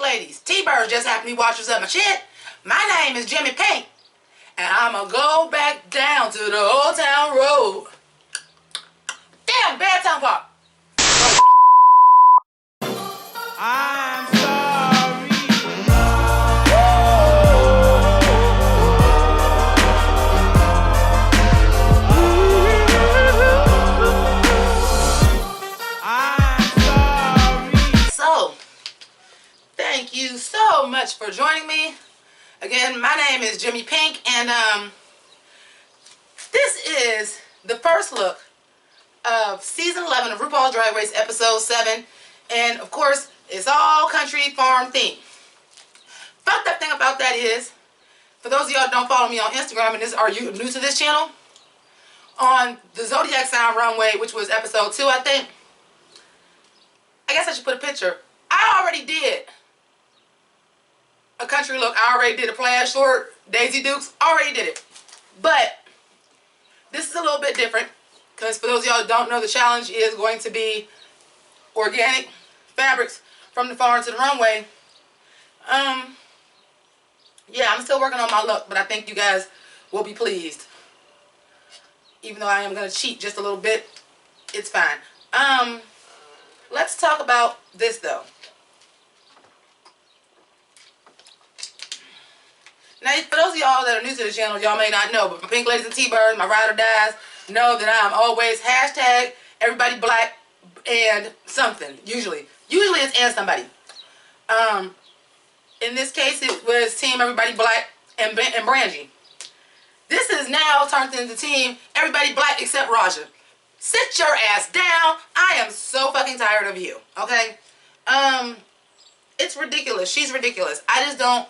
ladies, T-Birds just happened to be watchers of my shit. My name is Jimmi Pynk, and I'ma go back down to the Old Town Road. Damn, bad tongue pop. I'm sorry. I'm sorry. So, thank you so much for joining me. Again, my name is Jimmi Pynk, and this is the first look of season 11 of RuPaul's Drag Race episode 7, and of course it's all country farm themed. Fucked up thing about that is, for those of y'all that don't follow me on Instagram and are you new to this channel, on the Zodiac Sign Runway, which was episode 2 I think, I guess I should put a picture. I already did a country look. I already did a plaid short, Daisy Dukes, already did it. But this is a little bit different, because for those of y'all that don't know, the challenge is going to be organic fabrics from the farm to the runway. Yeah, I'm still working on my look, but I think you guys will be pleased. Even though I am going to cheat just a little bit, it's fine. Let's talk about this though. Now, for those of y'all that are new to the channel, y'all may not know, but my Pink Ladies and T-Birds, my ride or dies, know that I'm always hashtag everybody black and something. Usually it's and somebody. In this case, it was Team Everybody Black and Brangie. This is now turned into Team Everybody Black except Raja. Sit your ass down. I am so fucking tired of you. Okay? It's ridiculous. She's ridiculous. I just don't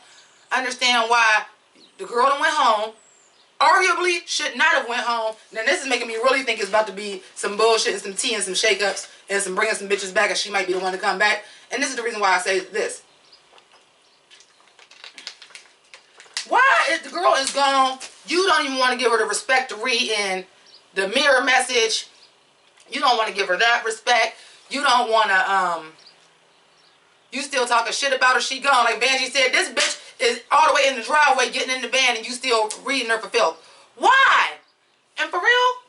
understand why the girl that went home arguably should not have went home. Now this is making me really think it's about to be some bullshit and some tea and some shakeups and some bringing some bitches back, and she might be the one to come back. And this is the reason why I say this. Why, if the girl is gone, you don't even want to give her the respect to read in the mirror message. You don't want to give her that respect. You don't want to, you still talking shit about her. She gone. Like Benji said, this bitch is all the way in the driveway getting in the van and you still reading her for filth. Why? And for real,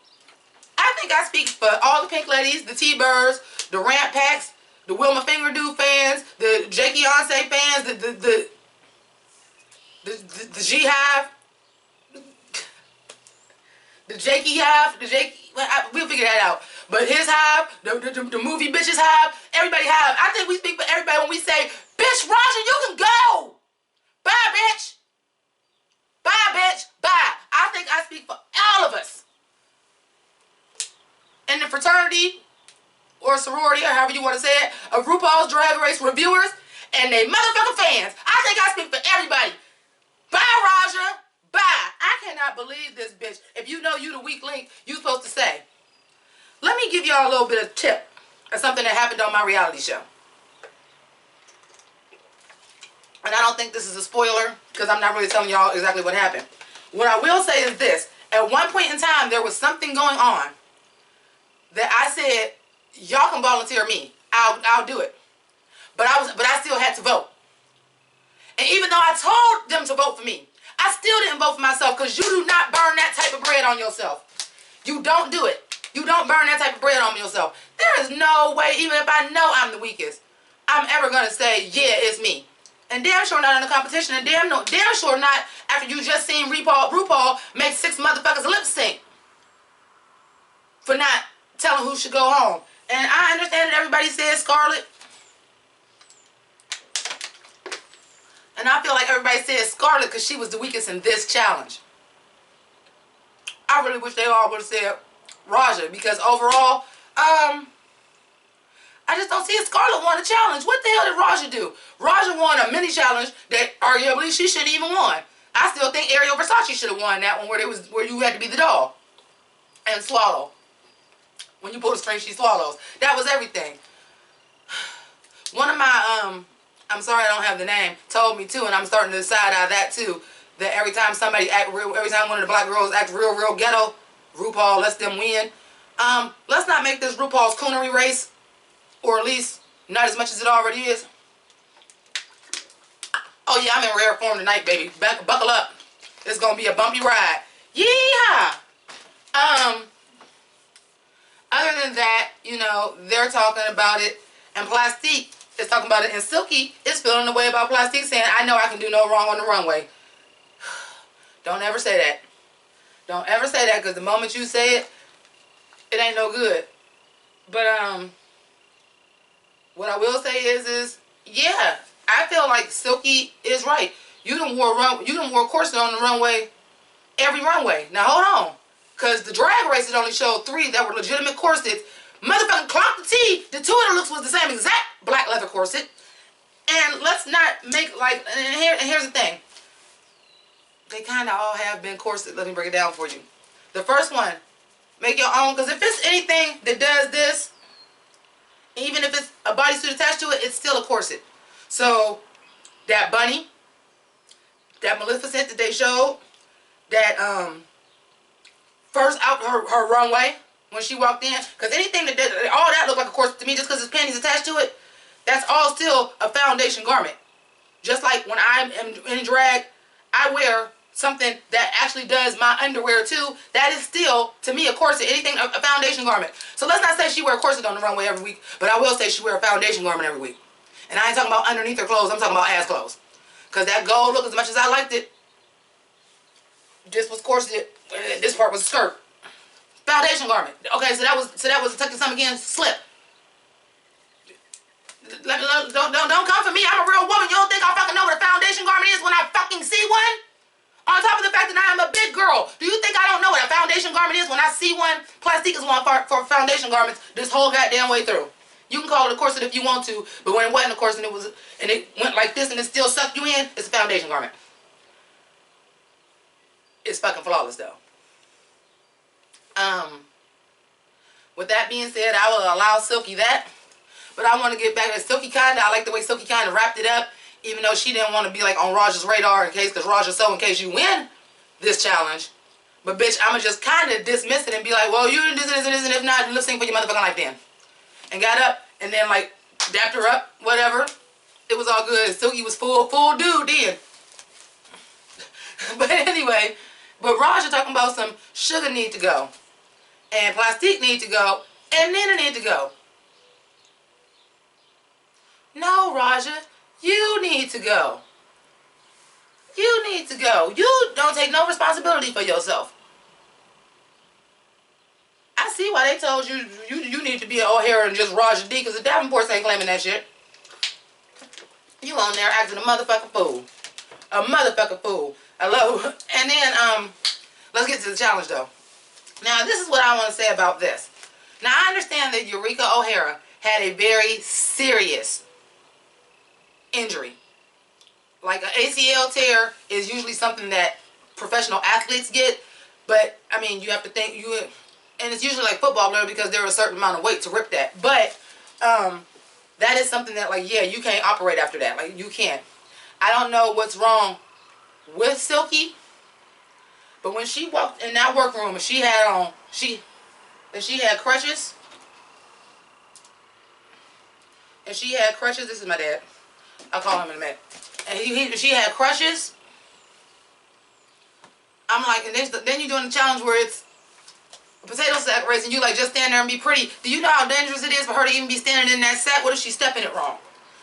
I think I speak for all the Pink Ladies, the T-Birds, the Rant Packs, the Wilma Fingerdo fans, the Jakey Onse fans, the G-Hive, the Jakey Hive, we'll figure that out. But his hive, the movie bitches hive, everybody hive. I think we speak for everybody when we say, bitch, Raja, you can go. Bye, bitch. Bye, bitch. Bye. I think I speak for all of us. In the fraternity or sorority, or however you want to say it, of RuPaul's Drag Race reviewers and they motherfucking fans. I think I speak for everybody. Bye, Raja. Bye. I cannot believe this bitch. If you know you the weak link, you supposed to say. Let me give y'all a little bit of tip of something that happened on my reality show. And I don't think this is a spoiler, because I'm not really telling y'all exactly what happened. What I will say is this. At one point in time, there was something going on that I said, y'all can volunteer me. I'll do it. But I still had to vote. And even though I told them to vote for me, I still didn't vote for myself, because you do not burn that type of bread on yourself. You don't do it. You don't burn that type of bread on yourself. There is no way, even if I know I'm the weakest, I'm ever going to say, yeah, it's me. And damn sure not in the competition, and damn sure not after you just seen RuPaul make 6 motherfuckers lip sync for not telling who should go home. And I understand that everybody says Scarlett. And I feel like everybody says Scarlett because she was the weakest in this challenge. I really wish they all would have said Raja, because overall, I just don't see if Scarlett won a challenge. What the hell did Raja do? Raja won a mini challenge that arguably she shouldn't even won. I still think Ariel Versace should have won that one, where you had to be the doll and swallow. When you pull the string, she swallows. That was everything. One of my I'm sorry I don't have the name, told me too, and I'm starting to decide out of that too, that every time one of the black girls act real ghetto, RuPaul lets them win. Let's not make this RuPaul's coonery race, or at least not as much as it already is. Oh yeah, I'm in rare form tonight, baby. Buckle up. It's gonna be a bumpy ride. Yeehaw! Other than that, you know, they're talking about it, and Plastique is talking about it, and Silky is feeling the way about Plastique, saying, I know I can do no wrong on the runway. Don't ever say that. Don't ever say that, because the moment you say it, it ain't no good. But, what I will say is, yeah, I feel like Silky is right. You done wore corset on the runway, every runway. Now, hold on. Because the drag races only showed 3 that were legitimate corsets. Motherfucking Clock the T, the 2 of the looks was the same exact black leather corset. And let's not make like, and here's the thing. They kind of all have been corset. Let me break it down for you. The first one, make your own. Because if it's anything that does this, even if it's a bodysuit attached to it, it's still a corset. So, that bunny, that Maleficent that they showed, that, first out her runway when she walked in, because anything that did, all that looked like a corset to me, just because it's panties attached to it, that's all still a foundation garment. Just like when I'm in drag, I wear something that actually does my underwear too. That is still, to me, a corset. Anything, a foundation garment. So let's not say she wear a corset on the runway every week, but I will say she wear a foundation garment every week. And I ain't talking about underneath her clothes, I'm talking about ass clothes. Because that gold look, as much as I liked it, this was corseted. This part was a skirt. Foundation garment. Okay, so that was tucking some again. Slip. Don't come for me. I'm a real woman. You don't think I fucking know what a foundation garment is when I fucking see one? On top of the fact that I am a big girl, do you think I don't know what a foundation garment is when I see one? Plastique is one for foundation garments this whole goddamn way through. You can call it a corset if you want to, but when it wasn't a corset and it went like this and it still sucked you in, it's a foundation garment. It's fucking flawless though. With that being said, I will allow Silky that. But I want to get back to Silky kinda. I like the way Silky kinda wrapped it up. Even though she didn't want to be like on Raja's radar in case, because Raja so in case you win this challenge. But bitch, I'ma just kinda dismiss it and be like, well, you did this and this and if not, lip sync for your motherfucking life then. And got up and then like dapped her up, whatever. It was all good. Silky was full dude then. But anyway, but Raja talking about some sugar need to go. And Plastique need to go. And Nina need to go. No, Raja. You need to go. You need to go. You don't take no responsibility for yourself. I see why they told you you need to be an O'Hara and just Raja D, because the Davenports ain't claiming that shit. You on there acting a motherfucking fool. A motherfucking fool. I love it. And then, let's get to the challenge though. Now, this is what I want to say about this. Now, I understand that Eureka O'Hara had a very serious injury. Like an ACL tear is usually something that professional athletes get, but I mean, you have to think and it's usually like football player because they're a certain amount of weight to rip that. But that is something that like, yeah, you can't operate after that. Like you can't. I don't know what's wrong with Silky, but when she walked in that workroom and she had on she had crutches. And she had crutches. This is my dad. I'll call him in a minute. And she had crutches. I'm like, and then you're doing the challenge where it's a potato sack race and you like just stand there and be pretty. Do you know how dangerous it is for her to even be standing in that sack? What if she's stepping it wrong?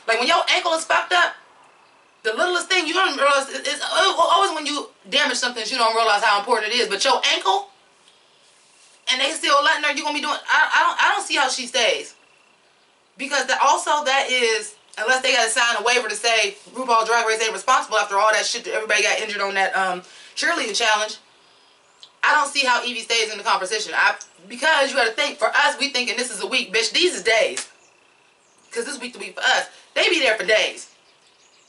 Like when your ankle is fucked up, the littlest thing you don't realize is always when you damage something you don't realize how important it is. But your ankle, and they still letting her, you're gonna be doing. I don't see how she stays, because that is, unless they gotta sign a waiver to say RuPaul's Drag Race ain't responsible after all that shit that everybody got injured on that cheerleading challenge. I don't see how Evie stays in the competition. Because you gotta think, for us, we thinking this is a week, bitch. These is days. Because this week to week for us, they be there for days.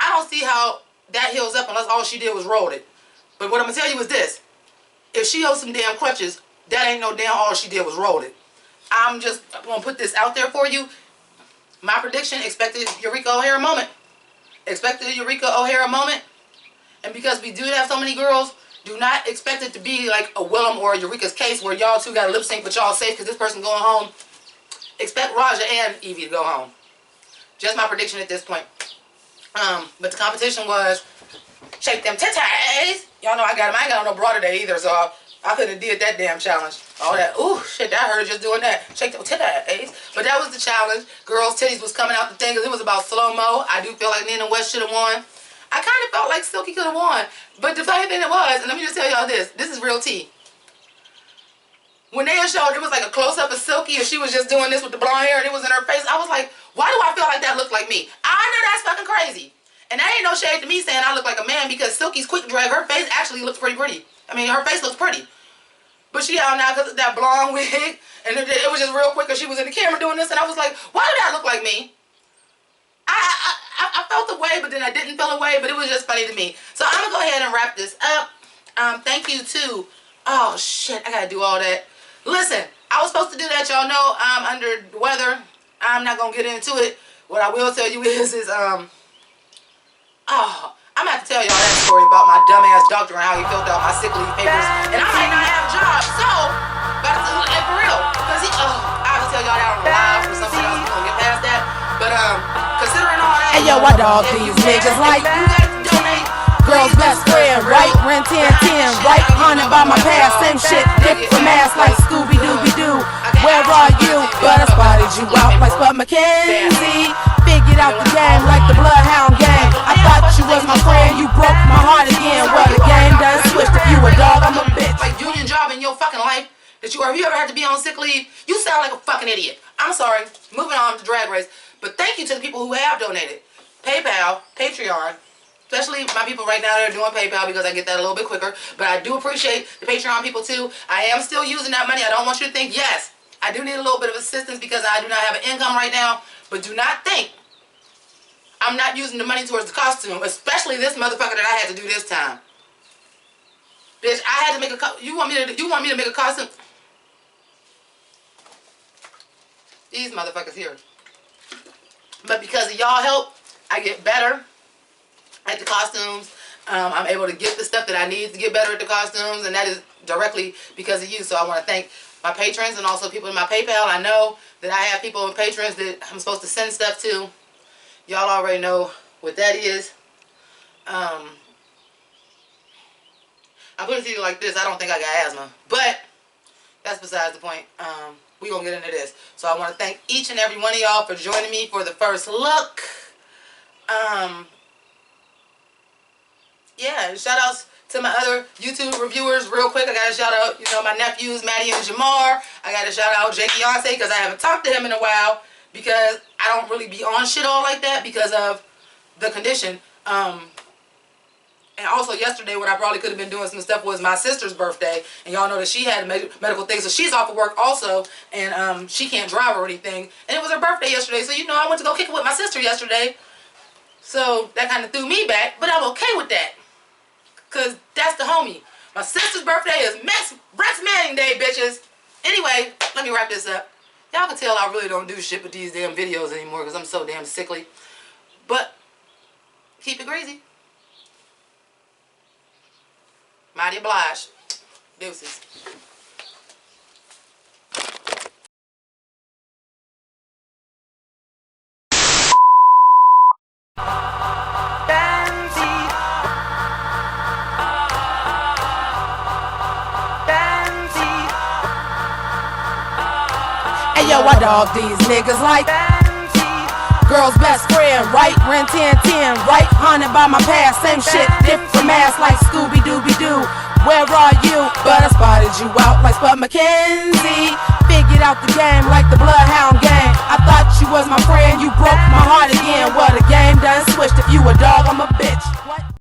I don't see how that heals up unless all she did was roll it. But what I'm gonna tell you is this: if she owes some damn crutches, that ain't no damn all she did was roll it. I'm just gonna put this out there for you. My prediction: expected Eureka O'Hara moment. Expected Eureka O'Hara moment. And because we do have so many girls, do not expect it to be like a Willem or a Eureka's case where y'all two got a lip sync but y'all safe because this person going home. Expect Raja and Evie to go home. Just my prediction at this point. But the competition was shake them titties. Y'all know I got them. I ain't got no bra today either, so I couldn't have did that damn challenge. All that, ooh, shit, that hurt just doing that. Shake them titties. But that was the challenge. Girls' titties was coming out the thing because it was about slow-mo. I do feel like Nina West should have won. I kind of felt like Silky could have won. But the funny thing it was, and let me just tell y'all this. This is real tea. When they showed, it was like a close-up of Silky and she was just doing this with the blonde hair and it was in her face. I was like, why do I feel like that looked like me? I know that's fucking crazy. And that ain't no shade to me saying I look like a man because Silky's quick drag, her face actually looks pretty pretty. I mean, her face looks pretty. But she out now because of that blonde wig. And it was just real quick because she was in the camera doing this. And I was like, why did that look like me? I felt the way, but then I didn't feel the way. But it was just funny to me. So I'm going to go ahead and wrap this up. Thank you to... Oh, shit. I got to do all that. Listen, I was supposed to do that. Y'all know I'm under the weather. I'm not going to get into it. What I will tell you is I'm going to have to tell y'all that story about my dumbass doctor and how he filled out my sick leave papers. And I might not have a job. So, but for real. Because I have to tell y'all that on the live for something else. We're going to get past that. But considering all that. Hey, yo, I dog these niggas like you guys donate. girl's best friend, right? Rent 10, right? Haunted by my past, same shit, different mask like Scooby-Dooby-Doo. Where are you? But I spotted you out like Spud McKenzie. Figured out the game like the Bloodhound gang. I thought you was my friend, you broke my heart again. Well, the game done switched. If you a dog, I'm a bitch. Like union job in your fucking life that have you ever had to be on sick leave? You sound like a fucking idiot. I'm sorry. Moving on to Drag Race. But thank you to the people who have donated. PayPal, Patreon. Especially my people right now that are doing PayPal because I get that a little bit quicker. But I do appreciate the Patreon people too. I am still using that money. I don't want you to think, yes, I do need a little bit of assistance because I do not have an income right now. But do not think I'm not using the money towards the costume. Especially this motherfucker that I had to do this time. Bitch, I had to make a you want me to make a costume? These motherfuckers here. But because of y'all help, I get better at the costumes. I'm able to get the stuff that I need to get better at the costumes, and that is directly because of you. So I want to thank my patrons and also people in my PayPal. I know that I have people and patrons that I'm supposed to send stuff to. Y'all already know what that is. I put it to you like this. I don't think I got asthma, but that's besides the point. We're going to get into this. So I want to thank each and every one of y'all for joining me for the first look. Yeah, and shout outs to my other YouTube reviewers real quick. I got to shout out, my nephews, Maddie and Jamar. I got to shout out Jakey Yonsei because I haven't talked to him in a while because I don't really be on shit all like that because of the condition. And also yesterday when I probably could have been doing some stuff was my sister's birthday. And y'all know that she had medical things. So she's off of work also. And she can't drive or anything. And it was her birthday yesterday. So I went to go kick it with my sister yesterday. So that kind of threw me back. But I'm okay with that. Because that's the homie. My sister's birthday is Rex Manning Day, bitches. Anyway, let me wrap this up. Y'all can tell I really don't do shit with these damn videos anymore because I'm so damn sickly. But keep it greasy. Mighty obliged. Deuces. Hey, yo, I dog these niggas like girl's best friend, right? Rent 10, right? Haunted by my past, same shit, different mask like Scooby-Dooby-Doo. Where are you? But I spotted you out like Spud McKenzie. Figured out the game like the Bloodhound gang.